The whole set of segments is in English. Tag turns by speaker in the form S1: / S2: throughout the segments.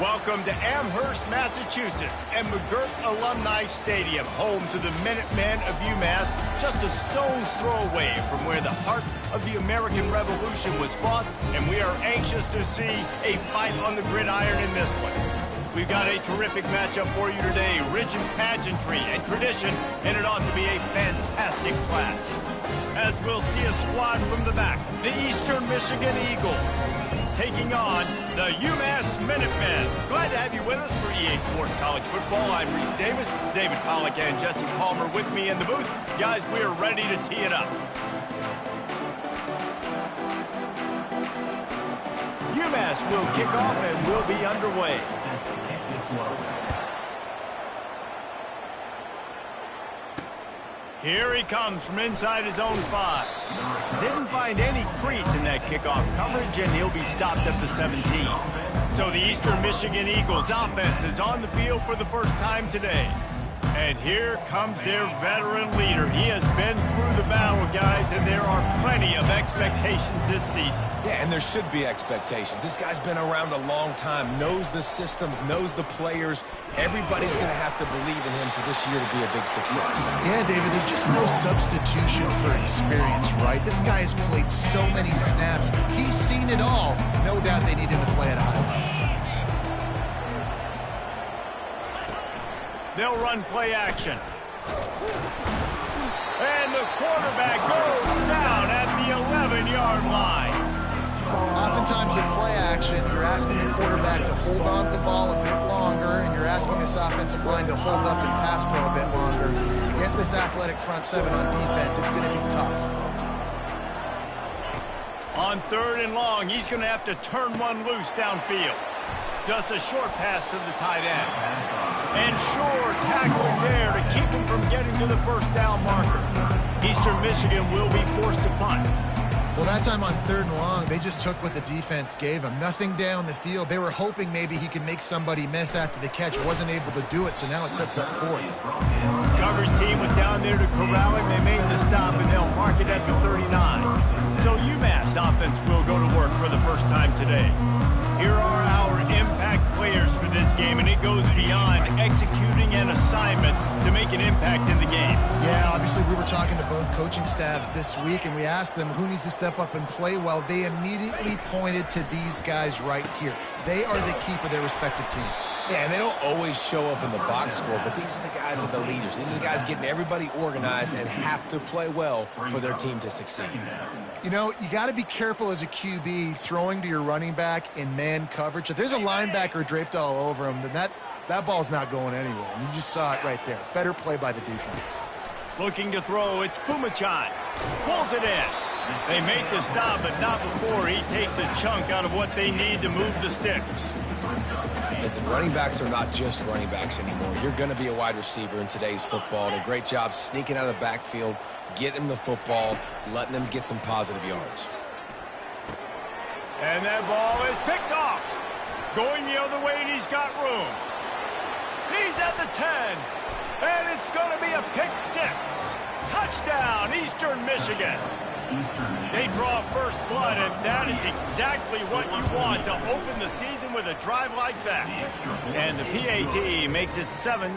S1: Welcome to Amherst, Massachusetts, and McGirt Alumni Stadium, home to the Minutemen of UMass, just a stone's throw away from where the heart of the American Revolution was fought, and we are anxious to see a fight on the gridiron in this one. We've got a terrific matchup for you today, rich in pageantry and tradition, and it ought to be a fantastic clash. As we'll see a squad from the back, the Eastern Michigan Eagles, taking on the UMass Minutemen. Glad to have you with us for EA Sports College Football. I'm Reese Davis, David Pollack and Jesse Palmer with me in the booth. Guys, we're ready to tee it up. UMass will kick off and we'll be underway. Here he comes from inside his own 5. Didn't find any crease in that kickoff coverage, and he'll be stopped at the 17. So the Eastern Michigan Eagles offense is on the field for the first time today. And here comes their veteran leader. He has been through the battle, guys, and there are plenty of expectations this season.
S2: Yeah, and there should be expectations. This guy's been around a long time, knows the systems, knows the players. Everybody's going to have to believe in him for this year to be a big success.
S3: Yeah, David, there's just no substitution for experience, right? This guy has played so many snaps. He's seen it all. No doubt they need him to play at a high level.
S1: They'll run play action. And the quarterback goes down at the 11-yard line.
S3: Oftentimes with play action, you're asking the quarterback to hold on to the ball a bit longer, and you're asking this offensive line to hold up and pass pro a bit longer. Against this athletic front seven on defense, it's going to be tough.
S1: On 3rd and long, he's going to have to turn one loose downfield. Just a short pass to the tight end. And sure tackling there to keep him from getting to the first down marker. Eastern Michigan will be forced to punt.
S3: Well, that time on 3rd and long, they just took what the defense gave them. Nothing down the field. They were hoping maybe he could make somebody miss after the catch. Wasn't able to do it, so now it sets up 4th.
S1: Coverage team was down there to corral him. They made the stop, and they'll mark it at the 39. So UMass offense will go to work for the first time today. Here are our impact players for this game, and it goes beyond executing an assignment to make an impact in the game.
S3: Yeah, obviously we were talking to both coaching staffs this week, and we asked them who needs to step up and play well. They immediately pointed to these guys right here. They are the key for their respective teams.
S2: Yeah, and they don't always show up in the box score, but these are the guys that are the leaders. These are the guys getting everybody organized and have to play well for their team to succeed.
S3: You know, you got to be careful as a QB throwing to your running back in man coverage. If there's a linebacker draped all over him, then that ball's not going anywhere. And you just saw it right there. Better play by the defense.
S1: Looking to throw, it's Pumachan. Pulls it in. They make the stop, but not before he takes a chunk out of what they need to move the sticks.
S2: Listen, running backs are not just running backs anymore. You're going to be a wide receiver in today's football. And a great job sneaking out of the backfield, getting them the football, letting them get some positive yards.
S1: And that ball is picked off. Going the other way, and he's got room. He's at the 10. And it's going to be a pick 6. Touchdown, Eastern Michigan. They draw first blood, and that is exactly what you want to open the season with a drive like that. And the PAT makes it 7-0.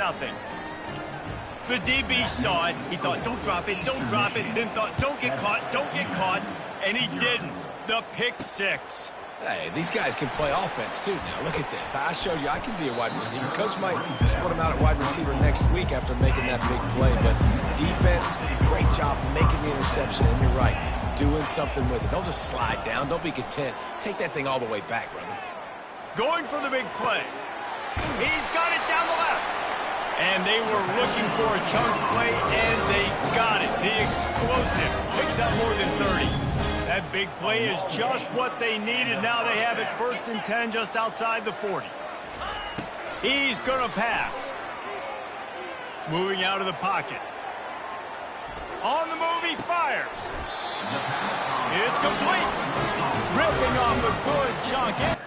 S1: The DB saw it. He thought, don't drop it, then thought, don't get caught, and he didn't. The pick 6.
S2: Hey, these guys can play offense, too. Now, look at this. I showed you I can be a wide receiver. Coach might split him out at wide receiver next week after making that big play. But defense, great job making the interception. And you're right, doing something with it. Don't just slide down. Don't be content. Take that thing all the way back, brother.
S1: Going for the big play. He's got it down the left. And they were looking for a chunk play, and they got it. The explosive picks up more than 30. That big play is just what they needed. Now they have it 1st and 10 just outside the 40. He's going to pass. Moving out of the pocket. On the move, he fires. It's complete. Ripping off a good chunk.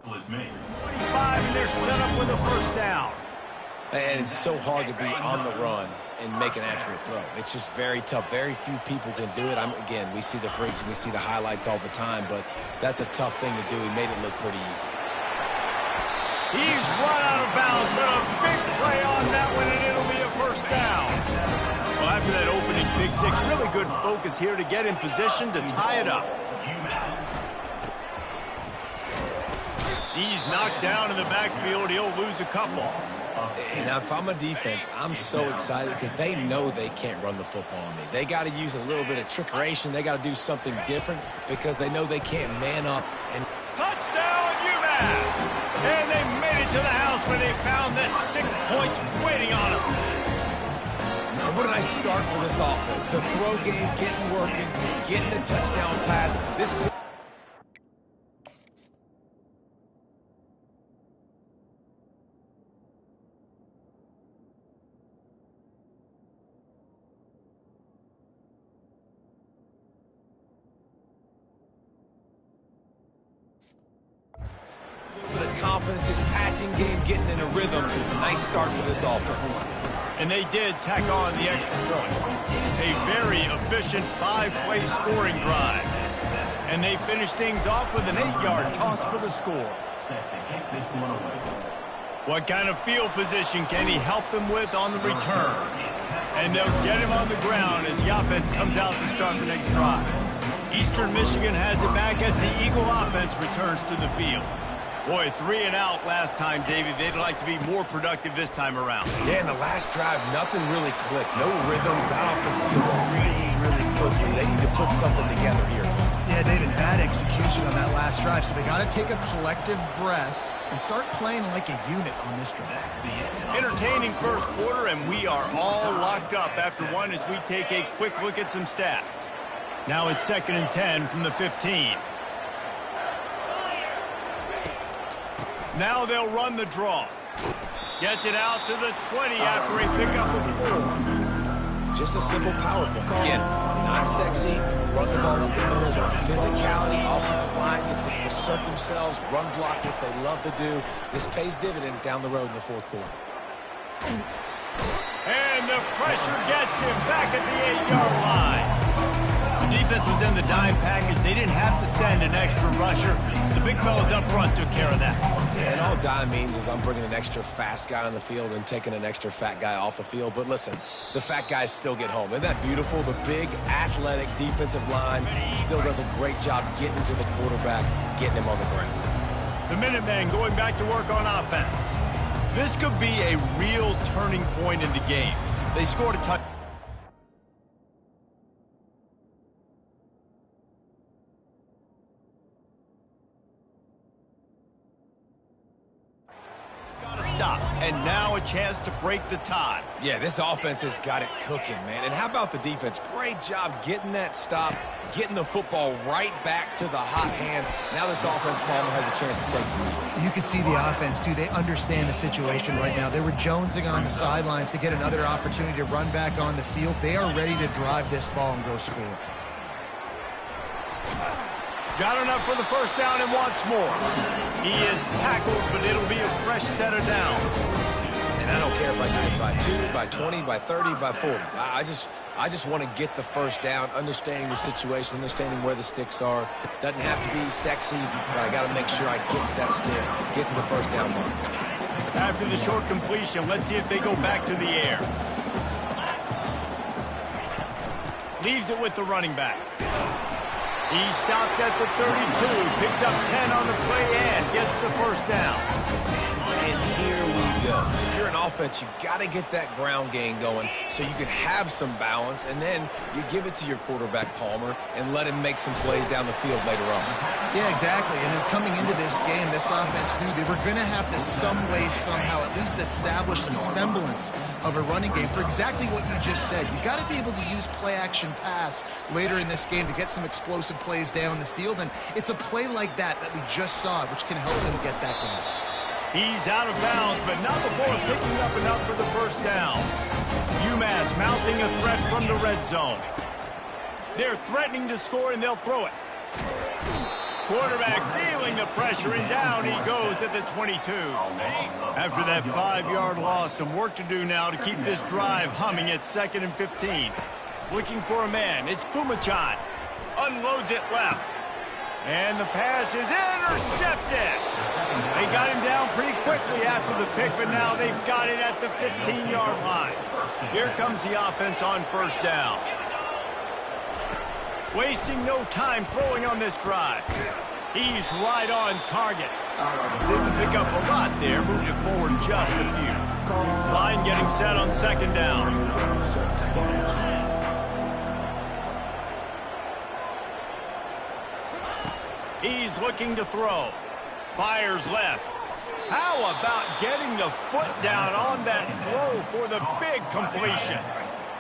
S1: 25, and they're set up with a first down.
S2: And it's so hard to be on the run and make an accurate throw. It's just very tough. Very few people can do it. Again, we see the freaks and we see the highlights all the time, but that's a tough thing to do. He made it look pretty easy.
S1: He's run out of bounds, but a big play on that one, and it'll be a first down. Well, after that opening big six, really good focus here to get in position to tie it up. He's knocked down in the backfield. He'll lose a couple.
S2: And if I'm a defense, I'm so excited because they know they can't run the football on me. They got to use a little bit of trickeration. They got to do something different because they know they can't man up. And
S1: touchdown, UMass! And they made it to the house when they found that 6 points waiting on them.
S2: And what did I start for this offense? The throw game, getting working, getting the touchdown pass. This confidence, his passing game getting in a rhythm. Nice start for this offense.
S1: And they did tack on the extra point. A very efficient 5-play scoring drive. And they finished things off with an 8-yard toss for the score. What kind of field position can he help them with on the return? And they'll get him on the ground as the offense comes out to start the next drive. Eastern Michigan has it back as the Eagle offense returns to the field. Boy, 3 and out last time, David. They'd like to be more productive this time around.
S2: Yeah, in the last drive, nothing really clicked. No rhythm, got off the field really quickly. They need to put something together here.
S3: Yeah, David, bad execution on that last drive, so they got to take a collective breath and start playing like a unit on this drive.
S1: Entertaining first quarter, and we are all locked up after one as we take a quick look at some stats. Now it's 2nd and 10 from the 15. Now they'll run the draw. Gets it out to the 20 after a pickup of 4.
S2: Just a simple power play. Again, not sexy, run the ball up the middle, physicality, offensive line gets to assert themselves, run block, which they love to do. This pays dividends down the road in the fourth quarter.
S1: And the pressure gets him back at the 8-yard line. The defense was in the dime package. They didn't have to send an extra rusher. The big fellas up front took care of that.
S2: And all dime means is I'm bringing an extra fast guy on the field and taking an extra fat guy off the field. But listen, the fat guys still get home. Isn't that beautiful? The big, athletic defensive line still does a great job getting to the quarterback, getting him on the ground.
S1: The Minutemen going back to work on offense. This could be a real turning point in the game. They scored a touchdown. Stop, and now a chance to break the tie.
S2: Yeah, this offense has got it cooking, man. And how about the defense? Great job getting that stop, getting the football right back to the hot hand. Now this offense, Palmer, has a chance to take the lead.
S3: You can see the offense, too. They understand the situation right now. They were jonesing on the sidelines to get another opportunity to run back on the field. They are ready to drive this ball and go score.
S1: Got enough for the first down and wants more. He is tackled, but it'll be a fresh set of downs.
S2: And I don't care if I do it by 2, by 20, by 30, by 40. I just want to get the first down, understanding the situation, understanding where the sticks are. Doesn't have to be sexy, but I got to make sure I get to that stick, get to the first down mark.
S1: After the short completion, let's see if they go back to the air. Leaves it with the running back. He stopped at the 32, picks up 10 on the play and gets the first down.
S2: And here we go. If you're an offense, you got to get that ground game going so you can have some balance, and then you give it to your quarterback, Palmer, and let him make some plays down the field later on.
S3: Yeah, exactly. And then coming into this game, this offense knew they were going to have to some way, somehow, at least establish a semblance of a running game for exactly what you just said. You got to be able to use play-action pass later in this game to get some explosive plays down the field, and it's a play like that we just saw, which can help them get that going.
S1: He's out of bounds, but not before picking up enough for the first down. UMass mounting a threat from the red zone. They're threatening to score, and they'll throw it. Quarterback feeling the pressure, and down he goes at the 22. After that 5-yard loss, some work to do now to keep this drive humming at 2nd and 15. Looking for a man. It's Pumachan. Unloads it left. And the pass is intercepted. They got him down pretty quickly after the pick, but now they've got it at the 15-yard line. Here comes the offense on 1st down. Wasting no time throwing on this drive. He's right on target. Didn't pick up a lot there, moved it forward just a few. Line getting set on 2nd down. He's looking to throw. Fires left. How about getting the foot down on that throw for the big completion?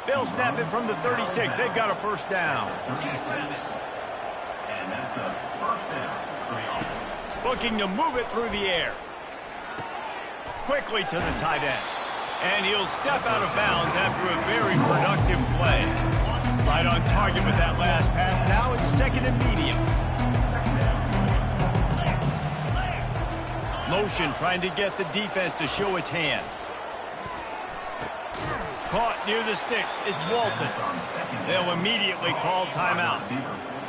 S1: They'll snap it from the 36. They've got a 1st down. Looking to move it through the air. Quickly to the tight end. And he'll step out of bounds after a very productive play. Right on target with that last pass. Now it's 2nd and medium. Motion trying to get the defense to show its hand. Caught near the sticks. It's Walton. They'll immediately call timeout.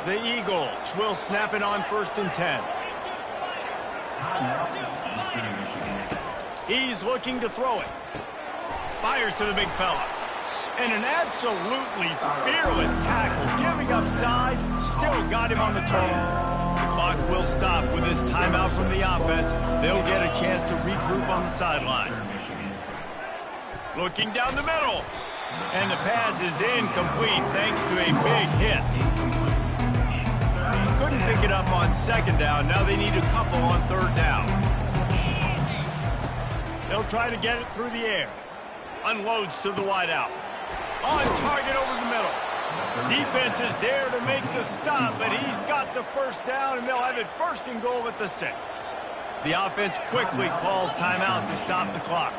S1: The Eagles will snap it on 1st and 10. He's looking to throw it. Fires to the big fella. And an absolutely fearless tackle. Giving up size. Still got him on the total. The clock will stop with this timeout from the offense. They'll get a chance to regroup on the sideline. Looking down the middle. And the pass is incomplete thanks to a big hit. Couldn't pick it up on 2nd down. Now they need a couple on 3rd down. They'll try to get it through the air. Unloads to the wideout. On target over the middle. Defense is there to make the stop, but he's got the 1st down, and they'll have it 1st and goal at the 6. The offense quickly calls timeout to stop the clock.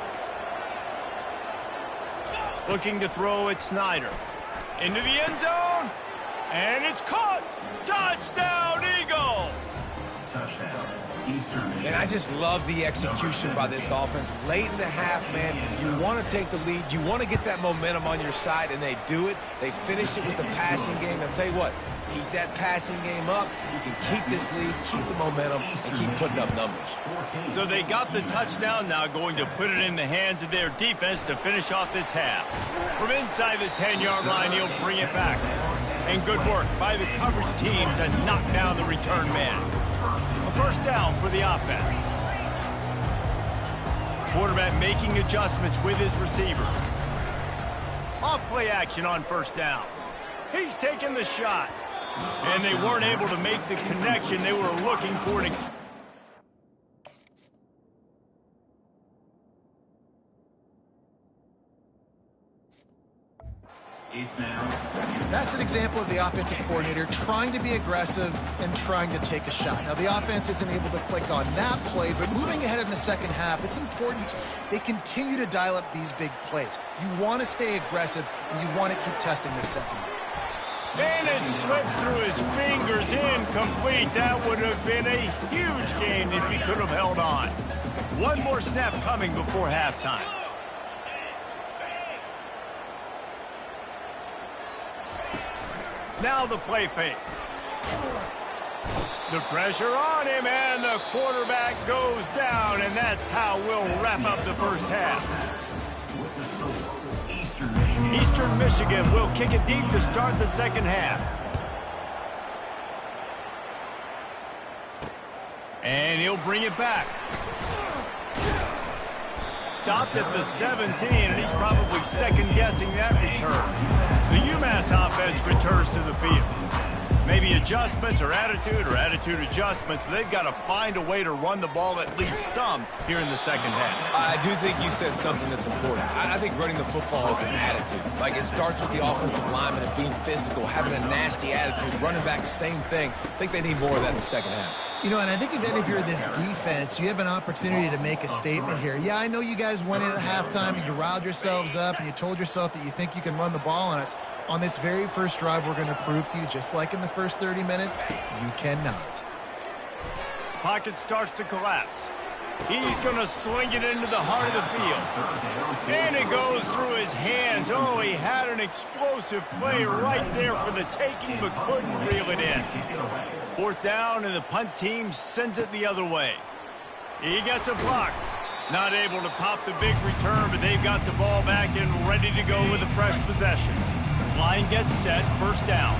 S1: Looking to throw at Snyder. Into the end zone, and it's caught. Touchdown, Eagles!
S2: And I just love the execution by this offense. Late in the half, man, you want to take the lead. You want to get that momentum on your side, and they do it. They finish it with the passing game. I'll tell you what, keep that passing game up. You can keep this lead, keep the momentum, and keep putting up numbers.
S1: So they got the touchdown now, going to put it in the hands of their defense to finish off this half. From inside the 10-yard line, he'll bring it back. And good work by the coverage team to knock down the return man. A 1st down for the offense. Quarterback making adjustments with his receivers. Off play action on 1st down. He's taking the shot. And they weren't able to make the connection they were looking for.
S3: That's an example of the offensive coordinator trying to be aggressive and trying to take a shot. Now, the offense isn't able to click on that play, but moving ahead in the 2nd half, it's important they continue to dial up these big plays. You want to stay aggressive, and you want to keep testing this secondary.
S1: And it slips through his fingers, incomplete. That would have been a huge gain if he could have held on. One more snap coming before halftime. Now the play fake. The pressure on him, and the quarterback goes down, and that's how we'll wrap up the 1st half. Eastern Michigan will kick it deep to start the 2nd half. And he'll bring it back. Stopped at the 17, and he's probably second-guessing that return. The UMass offense returns to the field. Maybe adjustments or attitude adjustments, but they've got to find a way to run the ball at least some here in the 2nd half.
S2: I do think you said something that's important. I think running the football is an attitude. Like, it starts with the offensive lineman and being physical, having a nasty attitude. Running back, same thing. I think they need more of that in the 2nd half.
S3: You know, and I think if you're this defense, you have an opportunity to make a statement here. Yeah, I know you guys went in at halftime and you riled yourselves up and you told yourself that you think you can run the ball on us. On this very first drive, we're going to prove to you, just like in the first 30 minutes, you cannot.
S1: Pocket starts to collapse. He's going to sling it into the heart of the field. And it goes through his hands. Oh, he had an explosive play right there for the taking, but couldn't reel it in. 4th down, and the punt team sends it the other way. He gets a block. Not able to pop the big return, but they've got the ball back and ready to go with a fresh possession. Line gets set, 1st down.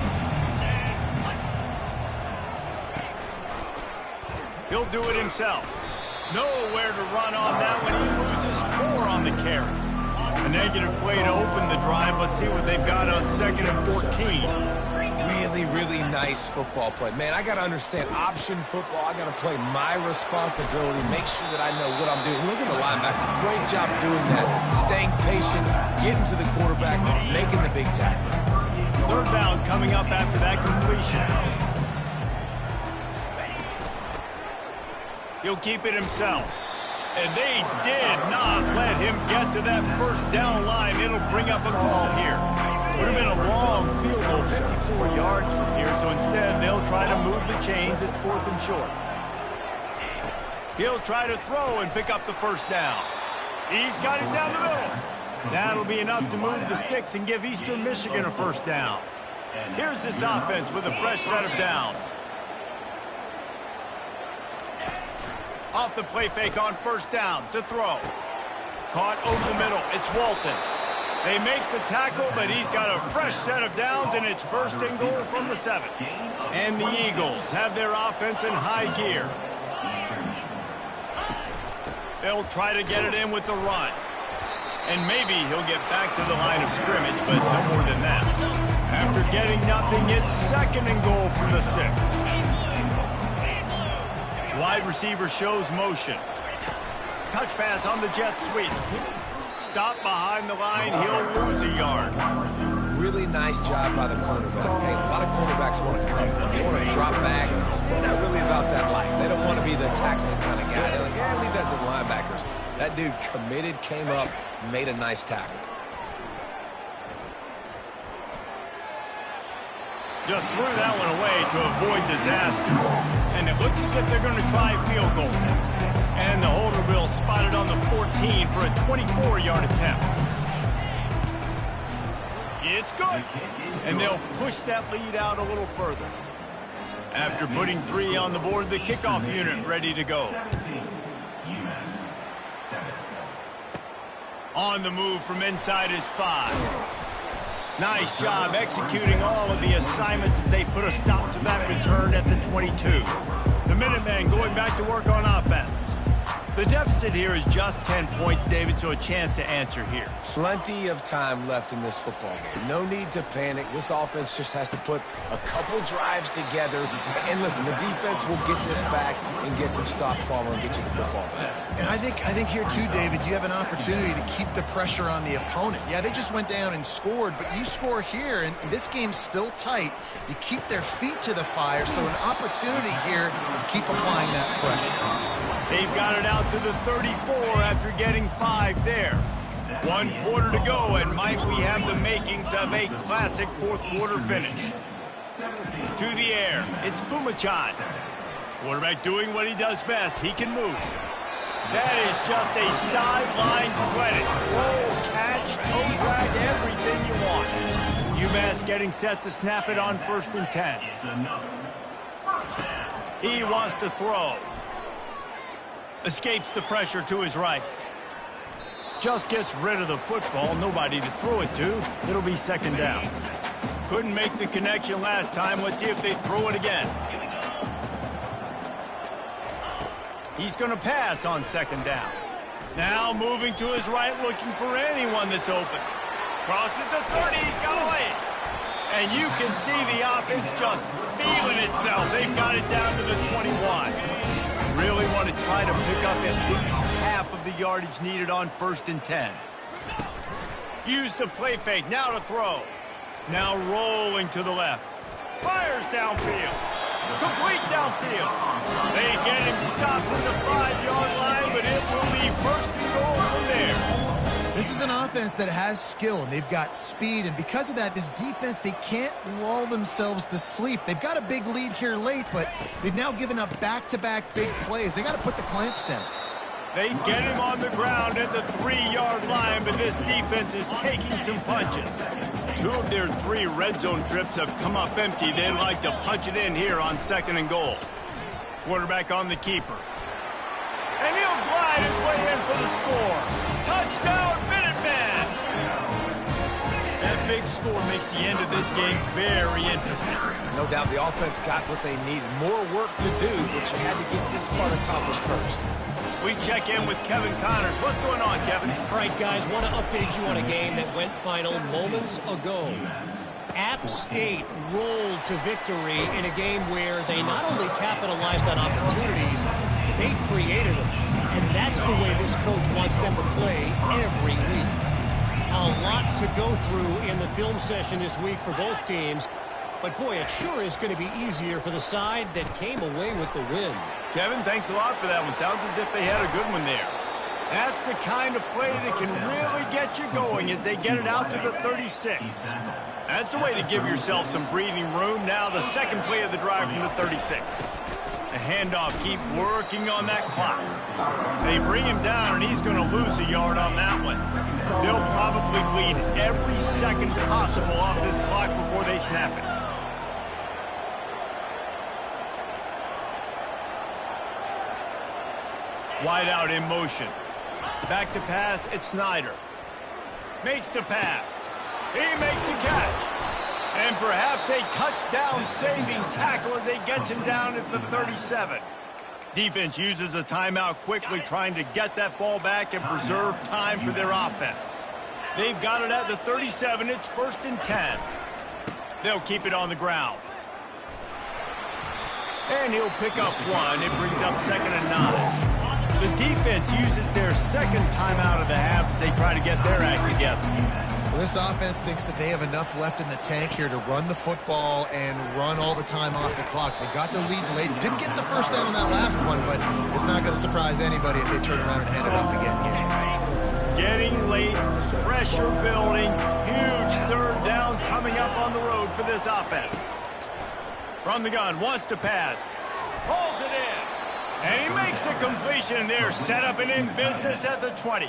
S1: He'll do it himself. Nowhere to run on that one. He loses 4 on the carry. A negative play to open the drive. Let's see what they've got on 2nd and 14.
S2: Really, really nice football play. Man, I got to understand option football. I got to play my responsibility, make sure that I know what I'm doing. Look at the linebacker. Great job doing that. Staying patient, getting to the quarterback, making the big tackle.
S1: 3rd down coming up after that completion. He'll keep it himself. And they did not let him get to that 1st down line. It'll bring up a call here. Would have been a long field goal, 54 yards from here, so instead they'll try to move the chains. It's 4th and short. He'll try to throw and pick up the 1st down. He's got it down the middle. That'll be enough to move the sticks and give Eastern Michigan a 1st down. Here's this offense with a fresh set of downs. Off the play fake on 1st down to throw. Caught over the middle. It's Walton. They make the tackle, but he's got a fresh set of downs, and it's 1st and goal from the 7. And the Eagles have their offense in high gear. They'll try to get it in with the run. And maybe he'll get back to the line of scrimmage, but no more than that. After getting nothing, it's 2nd and goal from the 6. Wide receiver shows motion. Touch pass on the jet sweep. Stop behind the line, he'll lose a yard.
S2: Really nice job by the cornerback. Hey, a lot of cornerbacks want to cover. They want to drop back. They're not really about that life. They don't want to be the tackling kind of guy. They're like, yeah, leave that to the linebackers. That dude committed, came up, made a nice tackle.
S1: Just threw that one away to avoid disaster. And it looks as if they're going to try a field goal. And the holder will spot it on the 14 for a 24-yard attempt. It's good. And they'll push that lead out a little further. After putting 3 on the board, the kickoff unit ready to go. On the move from inside his 5. Nice job executing all of the assignments as they put a stop to that return at the 22. The Minutemen going back to work on offense. The deficit here is just 10 points, David, so a chance to answer here.
S2: Plenty of time left in this football game. No need to panic. This offense just has to put a couple drives together. And listen, the defense will get this back and get some stop follow and get you the football back.
S3: And I think here too, David, you have an opportunity to keep the pressure on the opponent. Yeah, they just went down and scored, but you score here, and this game's still tight. You keep their feet to the fire, so an opportunity here to keep applying that pressure.
S1: They've got it out to the 34 after getting 5 there. 1 quarter to go, and might we have the makings of a classic 4th quarter finish. To the air, it's Pumachan. Quarterback doing what he does best. He can move. That is just a sideline credit. Roll, catch, toe drag, everything you want. UMass getting set to snap it on 1st and 10. He wants to throw. Escapes the pressure to his right. Just gets rid of the football. Nobody to throw it to. It'll be 2nd down. Couldn't make the connection last time. Let's see if they throw it again. He's going to pass on 2nd down. Now moving to his right, looking for anyone that's open. Crosses the 30. He's got a lane. And you can see the offense just feeling itself. They've got it down to the 21. Really want to try to pick up at least half of the yardage needed on 1st and 10. Use the play fake. Now to throw. Now rolling to the left. Fires downfield. Complete downfield. They get him stopped at the 5-yard line, but it will be 1st and goal from there.
S3: This is an offense that has skill, and they've got speed, and because of that, this defense, they can't lull themselves to sleep. They've got a big lead here late, but they've now given up back-to-back big plays. They got to put the clamps down.
S1: They get him on the ground at the 3-yard line, but this defense is taking some punches. 2 of their 3 red zone trips have come up empty. They'd like to punch it in here on 2nd and goal. Quarterback on the keeper. And he'll glide his way in for the score. Touchdown, Minutemen! That big score makes the end of this game very interesting.
S2: No doubt the offense got what they needed. More work to do, but you had to get this part accomplished first.
S1: We check in with Kevin Connors. What's going on, Kevin?
S4: All right, guys, want to update you on a game that went final moments ago. App State rolled to victory in a game where they not only capitalized on opportunities, they created them. And that's the way this coach wants them to play every week. A lot to go through in the film session this week for both teams. But, boy, it sure is going to be easier for the side that came away with the win.
S1: Kevin, thanks a lot for that one. Sounds as if they had a good one there. That's the kind of play that can really get you going as they get it out to the 36. That's the way to give yourself some breathing room. Now the second play of the drive from the 36. The handoff, keep working on that clock. They bring him down, and he's going to lose a yard on that one. They'll probably bleed every second possible off this clock before they snap it. Wide out in motion. Back to pass, it's Snyder. Makes the pass. He makes the catch. And perhaps a touchdown-saving tackle as they get him down at the 37. Defense uses a timeout quickly, trying to get that ball back and preserve time for their offense. They've got it at the 37. It's 1st and 10. They'll keep it on the ground. And he'll pick up 1. It brings up 2nd and 9. The defense uses their second timeout of the half as they try to get their act together.
S3: Well, this offense thinks that they have enough left in the tank here to run the football and run all the time off the clock. They got the lead late. Didn't get the first down on that last one, but it's not going to surprise anybody if they turn around and hand it off again here.
S1: Getting late, pressure building, huge 3rd down coming up on the road for this offense. From the gun, wants to pass. Pulls it in. And he makes a completion. They're set up and in business at the 20.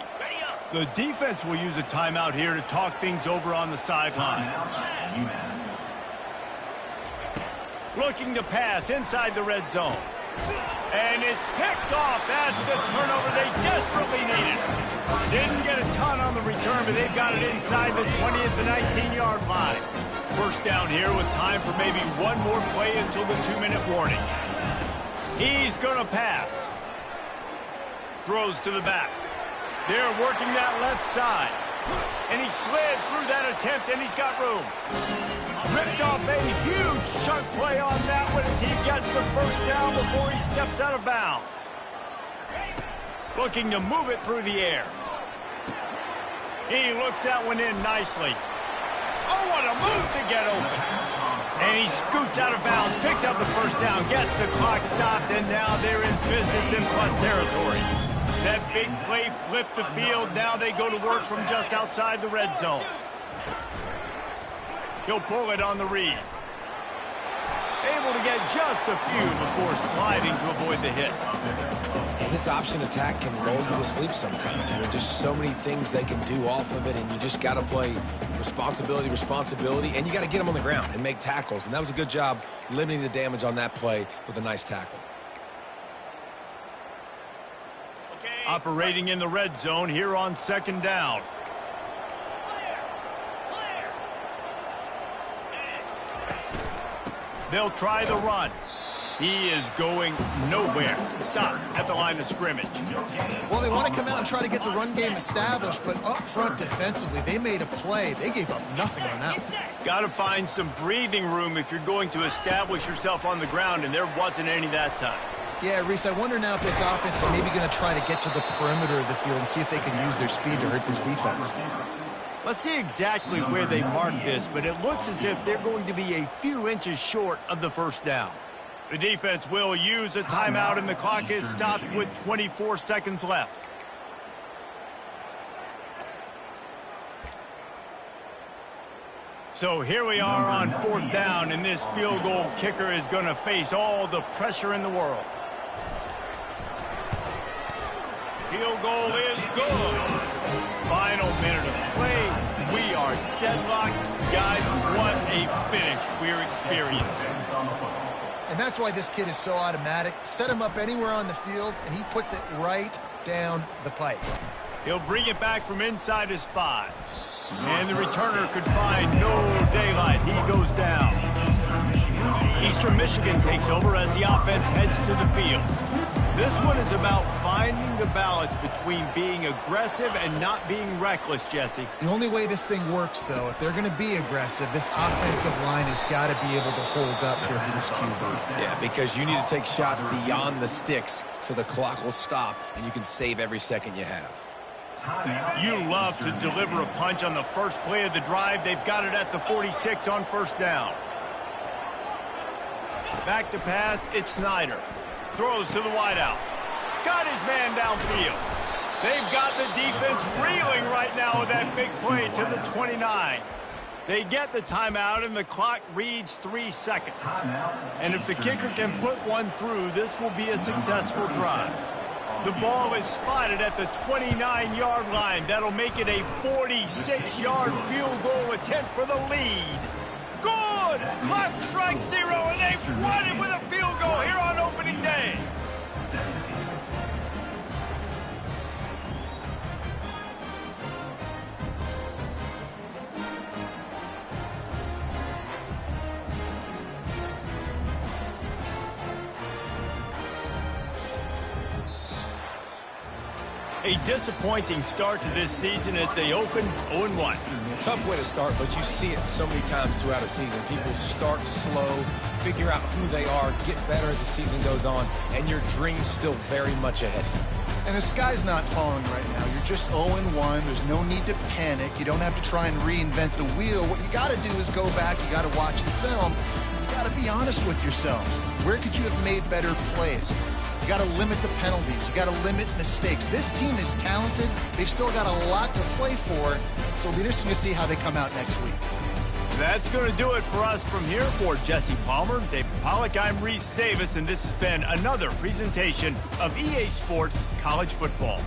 S1: The defense will use a timeout here to talk things over on the sideline. Looking to pass inside the red zone. And it's picked off. That's the turnover they desperately needed. Didn't get a ton on the return, but they've got it inside the 20 at the 19-yard line. First down here with time for maybe one more play until the 2-minute warning. He's going to pass. Throws to the back. They're working that left side. And he slid through that attempt, and he's got room. Ripped off a huge chunk play on that one as he gets the first down before he steps out of bounds. Looking to move it through the air. He looks that one in nicely. Oh, what a move to get open. And he scoots out of bounds, picks up the first down, gets the clock stopped, and now they're in business in plus territory. That big play flipped the field. Now they go to work from just outside the red zone. He'll pull it on the read. Able to get just a few before sliding to avoid the hit.
S2: And this option attack can roll you to sleep sometimes. There are just so many things they can do off of it, and you just got to play responsibility, and you got to get them on the ground and make tackles. And that was a good job limiting the damage on that play with a nice tackle.
S1: Operating in the red zone here on 2nd down. They'll try the run. He is going nowhere. Stop at the line of scrimmage.
S3: Well, they want to come out and try to get the run game established, but up front defensively, they made a play. They gave up nothing on that one.
S1: Got to find some breathing room if you're going to establish yourself on the ground, and there wasn't any that time.
S3: Yeah, Reese, I wonder now if this offense is maybe going to try to get to the perimeter of the field and see if they can use their speed to hurt this defense.
S1: Let's see exactly where they mark this, but it looks as if they're going to be a few inches short of the first down. The defense will use a timeout, and the clock is stopped with 24 seconds left. So here we are on 4th down, and this field goal kicker is going to face all the pressure in the world. Field goal is good. Final minute of play. We are deadlocked. Guys, what a finish we're experiencing.
S3: And that's why this kid is so automatic. Set him up anywhere on the field, and he puts it right down the pipe.
S1: He'll bring it back from inside his 5. And the returner could find no daylight. He goes down. Eastern Michigan takes over as the offense heads to the field. This one is about finding the balance between being aggressive and not being reckless, Jesse.
S3: The only way this thing works, though, if they're going to be aggressive, this offensive line has got to be able to hold up here for this QB.
S2: Yeah, because you need to take shots beyond the sticks so the clock will stop and you can save every second you have.
S1: You love to deliver a punch on the first play of the drive. They've got it at the 46 on 1st down. Back to pass, it's Snyder. Throws to the wideout. Got his man downfield. They've got the defense reeling right now with that big play to the 29. They get the timeout, and the clock reads 3 seconds. And if the kicker can put one through, this will be a successful drive. The ball is spotted at the 29-yard line. That'll make it a 46-yard field goal attempt for the lead. Good! Clock strikes 0, and they've won it with a field goal here on opening day. A disappointing start to this season as they open 0-1.
S2: Tough way to start, but you see it so many times throughout a season. People start slow, figure out who they are, get better as the season goes on, and your dream's still very much ahead of you.
S3: And the sky's not falling right now. You're just 0-1. There's no need to panic. You don't have to try and reinvent the wheel. What you got to do is go back. You got to watch the film. You got to be honest with yourselves. Where could you have made better plays? You got to limit the penalties. You got to limit mistakes. This team is talented. They've still got a lot to play for. So it'll be interesting to see how they come out next week.
S1: That's going to do it for us from here. For Jesse Palmer, David Pollack, I'm Reese Davis, and this has been another presentation of EA Sports College Football.